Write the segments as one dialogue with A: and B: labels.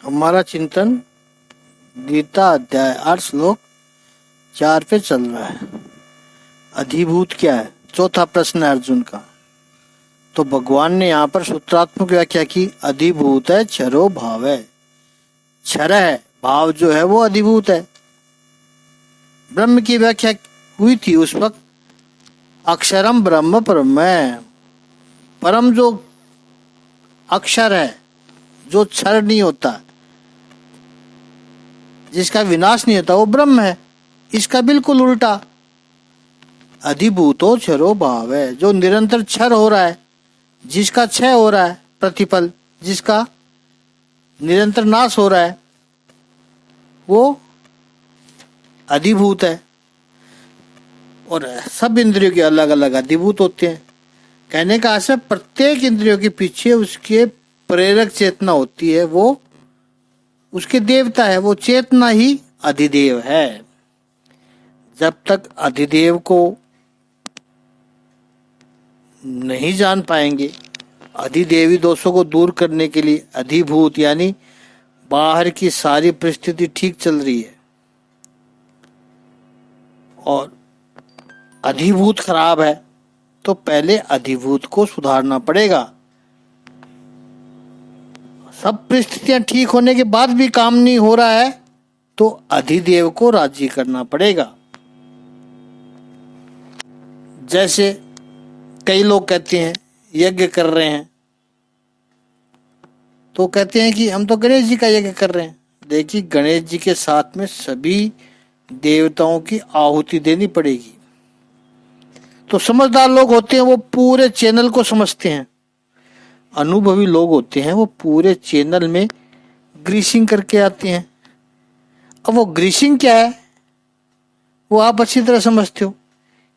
A: हमारा चिंतन गीता अध्याय 8 श्लोक 4 पे चल रहा है। अधिभूत क्या है? चौथा प्रश्न है अर्जुन का। तो भगवान ने यहाँ पर सूत्रात्मक व्याख्या की। अधिभूत है क्षरो भाव है। क्षर है, भाव जो है वो अधिभूत है। ब्रह्म की व्याख्या हुई थी उस वक्त। अक्षरम ब्रह्म परम है। परम जो अक्षर है, जो क्षर नहीं होता, जिसका विनाश नहीं होता, वो ब्रह्म है। इसका बिल्कुल उल्टा अधिभूतो क्षरो भाव है। जो निरंतर क्षर हो रहा है, जिसका क्षय हो रहा है, प्रतिपल जिसका निरंतर नाश हो रहा है, वो अधिभूत है। और सब इंद्रियों के अलग अलग अधिभूत होते हैं। कहने का आशय, प्रत्येक इंद्रियों के पीछे उसके प्रेरक चेतना होती है, वो उसके देवता है। वो चेतना ही अधिदेव है। जब तक अधिदेव को नहीं जान पाएंगे, अधिदेवी दोषों को दूर करने के लिए अधिभूत यानी बाहर की सारी परिस्थिति ठीक चल रही है और अधिभूत खराब है, तो पहले अधिभूत को सुधारना पड़ेगा। सब परिस्थितियां ठीक होने के बाद भी काम नहीं हो रहा है, तो अधिदेव को राजी करना पड़ेगा। जैसे कई लोग कहते हैं यज्ञ कर रहे हैं, तो कहते हैं कि हम तो गणेश जी का यज्ञ कर रहे हैं। देखिए, गणेश जी के साथ में सभी देवताओं की आहुति देनी पड़ेगी। तो समझदार लोग होते हैं, वो पूरे चैनल को समझते हैं। अनुभवी लोग होते हैं, वो पूरे चैनल में ग्रीसिंग करके आते हैं। अब वो ग्रीसिंग क्या है, वो आप अच्छी तरह समझते हो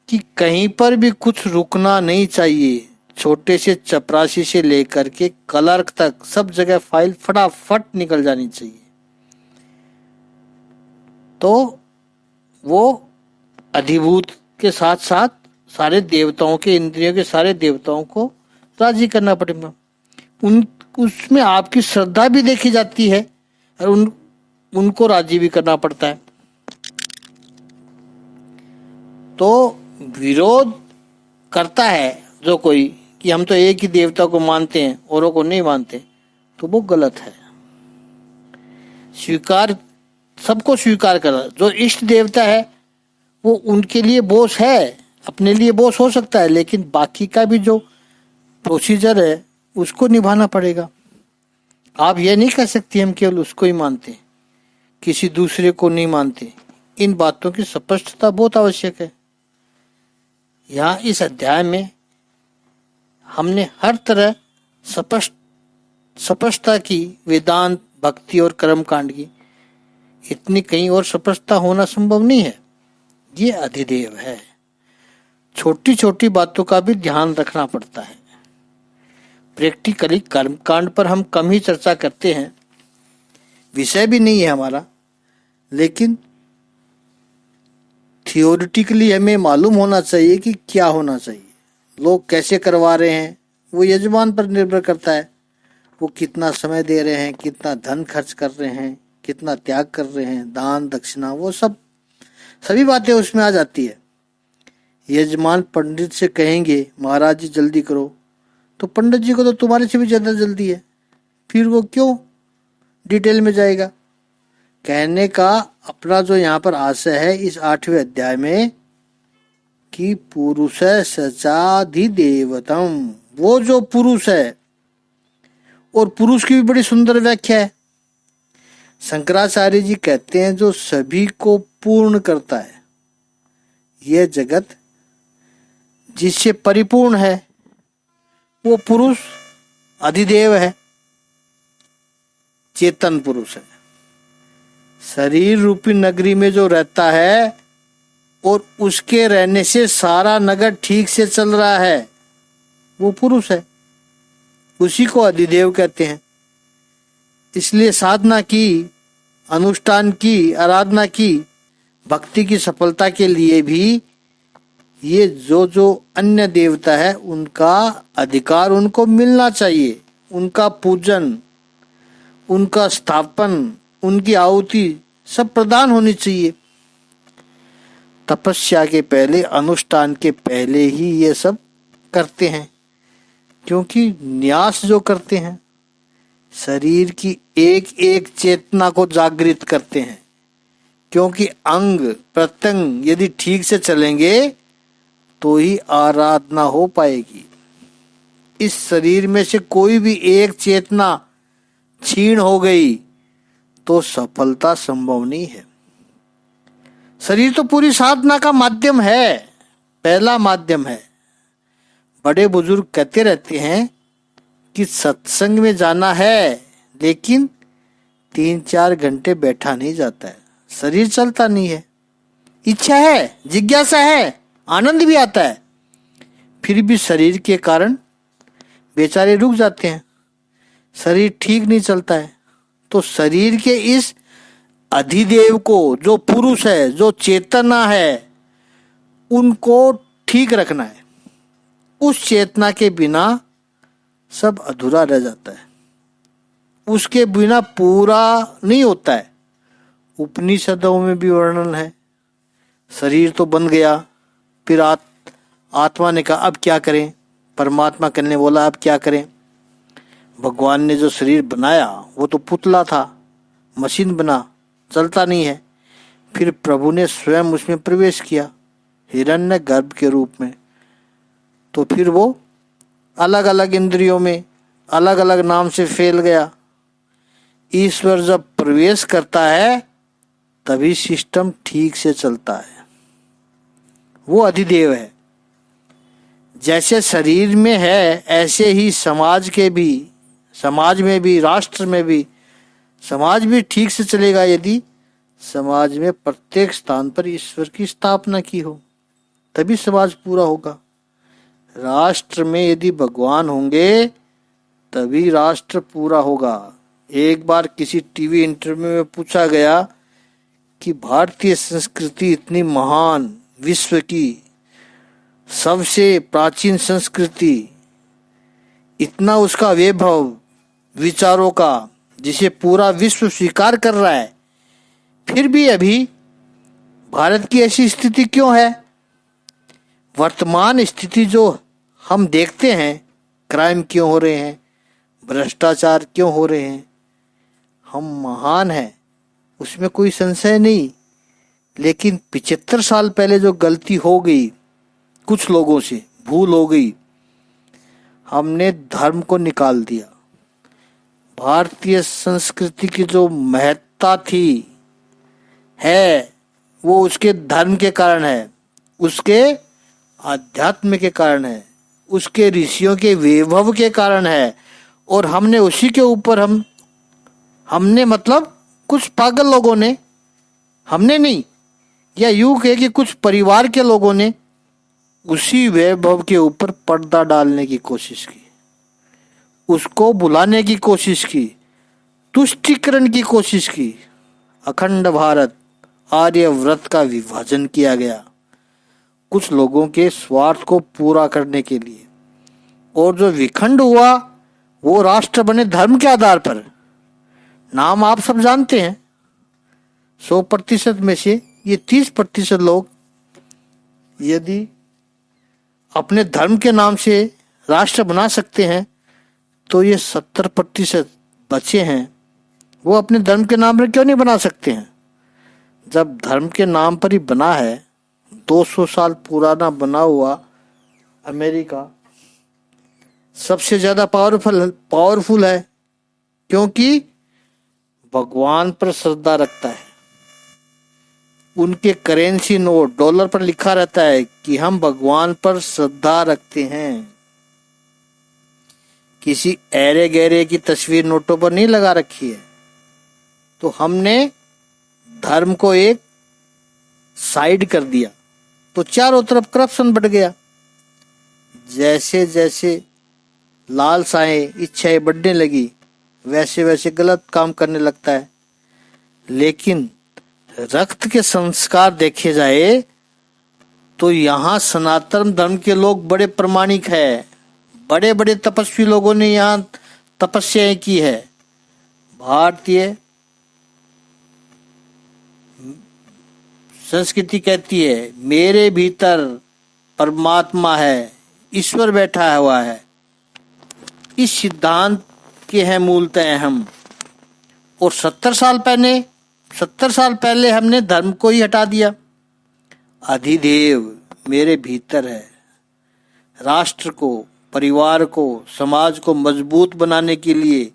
A: कि कहीं पर भी कुछ रुकना नहीं चाहिए। छोटे से चपरासी से लेकर के क्लर्क तक सब जगह फाइल फटाफट निकल जानी चाहिए। तो वो अधिभूत के साथ साथ सारे देवताओं के, इंद्रियों के सारे देवताओं को राजी करना पड़ेगा। उसमें आपकी श्रद्धा भी देखी जाती है और उनको राजी भी करना पड़ता है। तो विरोध करता है जो कोई कि हम तो एक ही देवता को मानते हैं, औरों को नहीं मानते, तो वो गलत है। स्वीकार, सबको स्वीकार करना। जो इष्ट देवता है वो उनके लिए बोझ है, अपने लिए बोझ हो सकता है, लेकिन बाकी का भी जो प्रोसीजर है उसको निभाना पड़ेगा। आप ये नहीं कह सकते हम केवल उसको ही मानते, किसी दूसरे को नहीं मानते। इन बातों की स्पष्टता बहुत आवश्यक है। यहाँ इस अध्याय में हमने हर तरह स्पष्टता की, वेदांत, भक्ति और कर्म कांड की। इतनी कहीं और स्पष्टता होना संभव नहीं है। ये अधिदेव है। छोटी छोटी बातों का भी ध्यान रखना पड़ता है। प्रैक्टिकली कर्म कांड पर हम कम ही चर्चा करते हैं, विषय भी नहीं है हमारा, लेकिन थियोरिटिकली हमें मालूम होना चाहिए कि क्या होना चाहिए। लोग कैसे करवा रहे हैं वो यजमान पर निर्भर करता है। वो कितना समय दे रहे हैं, कितना धन खर्च कर रहे हैं, कितना त्याग कर रहे हैं, दान दक्षिणा, वो सभी बातें उसमें आ जाती है। यजमान पंडित से कहेंगे महाराज जी जल्दी करो, तो पंडित जी को तो तुम्हारे से भी ज्यादा जल्दी है, फिर वो क्यों डिटेल में जाएगा। कहने का अपना जो यहाँ पर आशय है इस 8वें अध्याय में कि पुरुष सचाधिदेवतम, वो जो पुरुष है, और पुरुष की भी बड़ी सुंदर व्याख्या है। शंकराचार्य जी कहते हैं जो सभी को पूर्ण करता है। यह जगत जिससे परिपूर्ण है वो पुरुष अधिदेव है, चेतन पुरुष है। शरीर रूपी नगरी में जो रहता है और उसके रहने से सारा नगर ठीक से चल रहा है, वो पुरुष है। उसी को अधिदेव कहते हैं। इसलिए साधना की, अनुष्ठान की, आराधना की, भक्ति की सफलता के लिए भी ये जो अन्य देवता है उनका अधिकार उनको मिलना चाहिए। उनका पूजन, उनका स्थापन, उनकी आहुति सब प्रदान होनी चाहिए। तपस्या के पहले, अनुष्ठान के पहले ही ये सब करते हैं, क्योंकि न्यास जो करते हैं शरीर की एक एक चेतना को जागृत करते हैं, क्योंकि अंग प्रत्यंग यदि ठीक से चलेंगे तो ही आराधना हो पाएगी। इस शरीर में से कोई भी एक चेतना क्षीण हो गई तो सफलता संभव नहीं है। शरीर तो पूरी साधना का माध्यम है, पहला माध्यम है। बड़े बुजुर्ग कहते रहते हैं कि सत्संग में जाना है, लेकिन 3-4 घंटे बैठा नहीं जाता है, शरीर चलता नहीं है। इच्छा है, जिज्ञासा है, आनंद भी आता है, फिर भी शरीर के कारण बेचारे रुक जाते हैं, शरीर ठीक नहीं चलता है। तो शरीर के इस अधिदेव को, जो पुरुष है, जो चेतना है, उनको ठीक रखना है। उस चेतना के बिना सब अधूरा रह जाता है, उसके बिना पूरा नहीं होता है। उपनिषदों में भी वर्णन है। शरीर तो बन गया, फिर आत्मा ने कहा अब क्या करें, परमात्मा कहने बोला अब क्या करें। भगवान ने जो शरीर बनाया वो तो पुतला था, मशीन बना, चलता नहीं है। फिर प्रभु ने स्वयं उसमें प्रवेश किया हिरण्य गर्भ के रूप में, तो फिर वो अलग अलग इंद्रियों में अलग अलग नाम से फैल गया। ईश्वर जब प्रवेश करता है तभी सिस्टम ठीक से चलता है, वो अधिदेव है। जैसे शरीर में है ऐसे ही समाज में भी राष्ट्र में भी। समाज भी ठीक से चलेगा यदि समाज में प्रत्येक स्थान पर ईश्वर की स्थापना की हो, तभी समाज पूरा होगा। राष्ट्र में यदि भगवान होंगे तभी राष्ट्र पूरा होगा। एक बार किसी टीवी इंटरव्यू में पूछा गया कि भारतीय संस्कृति इतनी महान, विश्व की सबसे प्राचीन संस्कृति, इतना उसका वैभव विचारों का, जिसे पूरा विश्व स्वीकार कर रहा है, फिर भी अभी भारत की ऐसी स्थिति क्यों है? वर्तमान स्थिति जो हम देखते हैं, क्राइम क्यों हो रहे हैं, भ्रष्टाचार क्यों हो रहे हैं, हम महान हैं, उसमें कोई संशय नहीं। लेकिन 75 साल पहले जो गलती हो गई, कुछ लोगों से भूल हो गई, हमने धर्म को निकाल दिया। भारतीय संस्कृति की जो महत्ता थी है वो उसके धर्म के कारण है, उसके आध्यात्म के कारण है, उसके ऋषियों के वैभव के कारण है। और हमने उसी के ऊपर हमने मतलब कुछ पागल लोगों ने, हमने नहीं, या यूं कहे कि कुछ परिवार के लोगों ने उसी वैभव के ऊपर पर्दा डालने की कोशिश की, उसको बुलाने की कोशिश की, तुष्टीकरण की कोशिश की। अखंड भारत आर्यव्रत का विभाजन किया गया कुछ लोगों के स्वार्थ को पूरा करने के लिए, और जो विखंड हुआ वो राष्ट्र बने धर्म के आधार पर। नाम आप सब जानते हैं, 100% में से ये 30% लोग यदि अपने धर्म के नाम से राष्ट्र बना सकते हैं, तो ये 70% बचे हैं, वो अपने धर्म के नाम पर क्यों नहीं बना सकते हैं? जब धर्म के नाम पर ही बना है, 200 साल पुराना बना हुआ अमेरिका सबसे ज्यादा पावरफुल है, क्योंकि भगवान पर श्रद्धा रखता है। उनके करेंसी नोट डॉलर पर लिखा रहता है कि हम भगवान पर श्रद्धा रखते हैं। किसी ऐरे गहरे की तस्वीर नोटों पर नहीं लगा रखी है। तो हमने धर्म को एक साइड कर दिया, तो चारों तरफ करप्शन बढ़ गया। जैसे जैसे लालसाएं, इच्छाएं बढ़ने लगी, वैसे वैसे गलत काम करने लगता है। लेकिन रक्त के संस्कार देखे जाए तो यहाँ सनातन धर्म के लोग बड़े प्रमाणिक है। बड़े बड़े तपस्वी लोगों ने यहाँ तपस्याएं की है। भारतीय संस्कृति कहती है मेरे भीतर परमात्मा है, ईश्वर बैठा हुआ है। इस सिद्धांत के हैं मूलतः हम। और 70 साल पहले हमने धर्म को ही हटा दिया। अधिदेव मेरे भीतर है। राष्ट्र को, परिवार को, समाज को मजबूत बनाने के लिए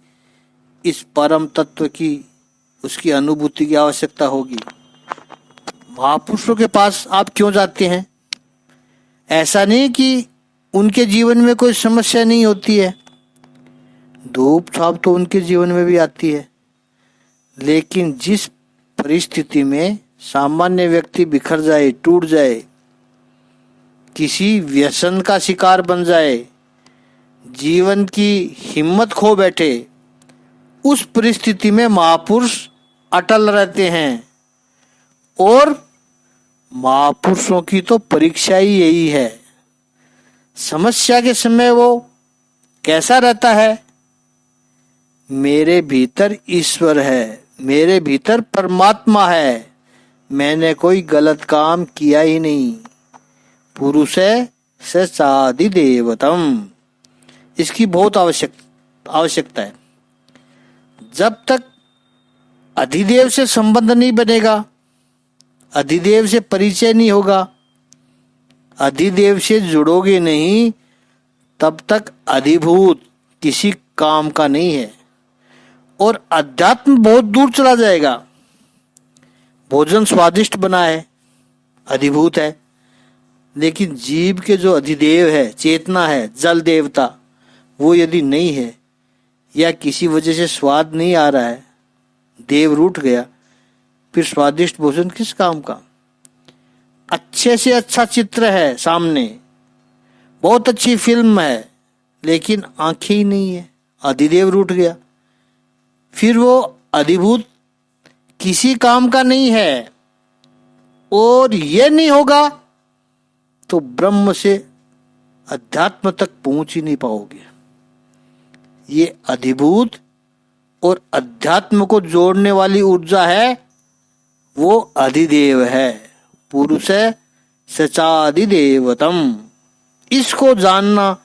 A: इस परम तत्व की, उसकी अनुभूति की आवश्यकता होगी। महापुरुषों के पास आप क्यों जाते हैं? ऐसा नहीं कि उनके जीवन में कोई समस्या नहीं होती है, धूप छाप तो उनके जीवन में भी आती है, लेकिन जिस परिस्थिति में सामान्य व्यक्ति बिखर जाए, टूट जाए, किसी व्यसन का शिकार बन जाए, जीवन की हिम्मत खो बैठे, उस परिस्थिति में महापुरुष अटल रहते हैं। और महापुरुषों की तो परीक्षा ही यही है। समस्या के समय वो कैसा रहता है? मेरे भीतर ईश्वर है, मेरे भीतर परमात्मा है, मैंने कोई गलत काम किया ही नहीं। पुरुष है सचादि देवतम। इसकी बहुत आवश्यकता है। जब तक अधिदेव से संबंध नहीं बनेगा, अधिदेव से परिचय नहीं होगा, अधिदेव से जुड़ोगे नहीं, तब तक अधिभूत किसी काम का नहीं है। और अध्यात्म बहुत दूर चला जाएगा। भोजन स्वादिष्ट बना है, अधिभूत है, लेकिन जीव के जो अधिदेव है, चेतना है, जल देवता, वो यदि नहीं है या किसी वजह से स्वाद नहीं आ रहा है, देव रूठ गया, फिर स्वादिष्ट भोजन किस काम का? अच्छे से अच्छा चित्र है सामने, बहुत अच्छी फिल्म है, लेकिन आंखें ही नहीं है, अधिदेव रूठ गया, फिर वो अधिभूत किसी काम का नहीं है। और ये नहीं होगा तो ब्रह्म से अध्यात्म तक पहुंच ही नहीं पाओगे। ये अधिभूत और अध्यात्म को जोड़ने वाली ऊर्जा है, वो अधिदेव है। पुरुष है सचादिदेवतम। इसको जानना,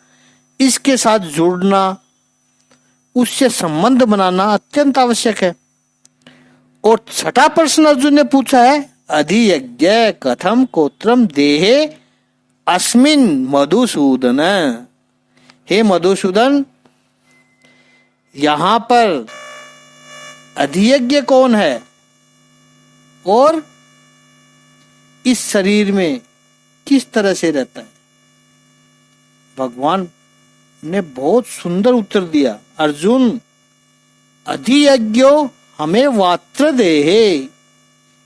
A: इसके साथ जुड़ना, उससे संबंध बनाना अत्यंत आवश्यक है। और छठा प्रश्न अर्जुन ने पूछा है, अधियज्ञ कथम कोत्रम देहे अस्मिन मधुसूदन। हे मधुसूदन, यहां पर अधियज्ञ कौन है और इस शरीर में किस तरह से रहता है? भगवान ने बहुत सुंदर उत्तर दिया। अर्जुन, अधियज्ञो हमें वात्र देहे।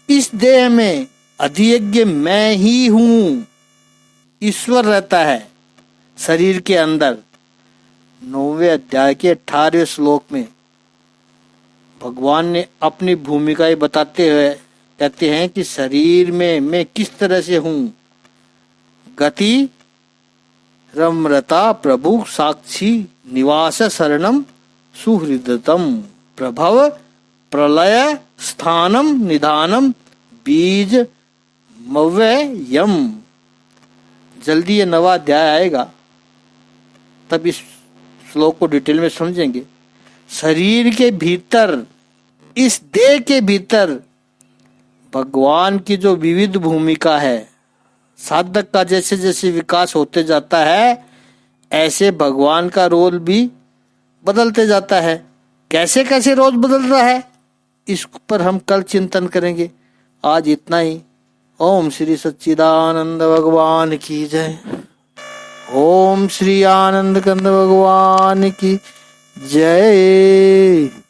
A: इस देह में अधियज्ञ मैं ही हूं। ईश्वर रहता है शरीर के अंदर। 9वें अध्याय के 18वें श्लोक में भगवान ने अपनी भूमिकाएं बताते हुए कहते हैं कि शरीर में मैं किस तरह से हूं। गति रम्रता प्रभु साक्षी निवास शरणम सुहृदतम प्रभव प्रलय स्थानम निधानम बीज मव्ययम। जल्दी ये 9वां अध्याय आएगा, तब इस श्लोक को डिटेल में समझेंगे। शरीर के भीतर, इस देह के भीतर भगवान की जो विविध भूमिका है, साधक का जैसे जैसे विकास होते जाता है, ऐसे भगवान का रोल भी बदलते जाता है। कैसे कैसे रोज बदल रहा है, इस पर हम कल चिंतन करेंगे। आज इतना ही। ओम श्री सच्चिदानंद भगवान की जय। ओम श्री आनंद कंद भगवान की जय।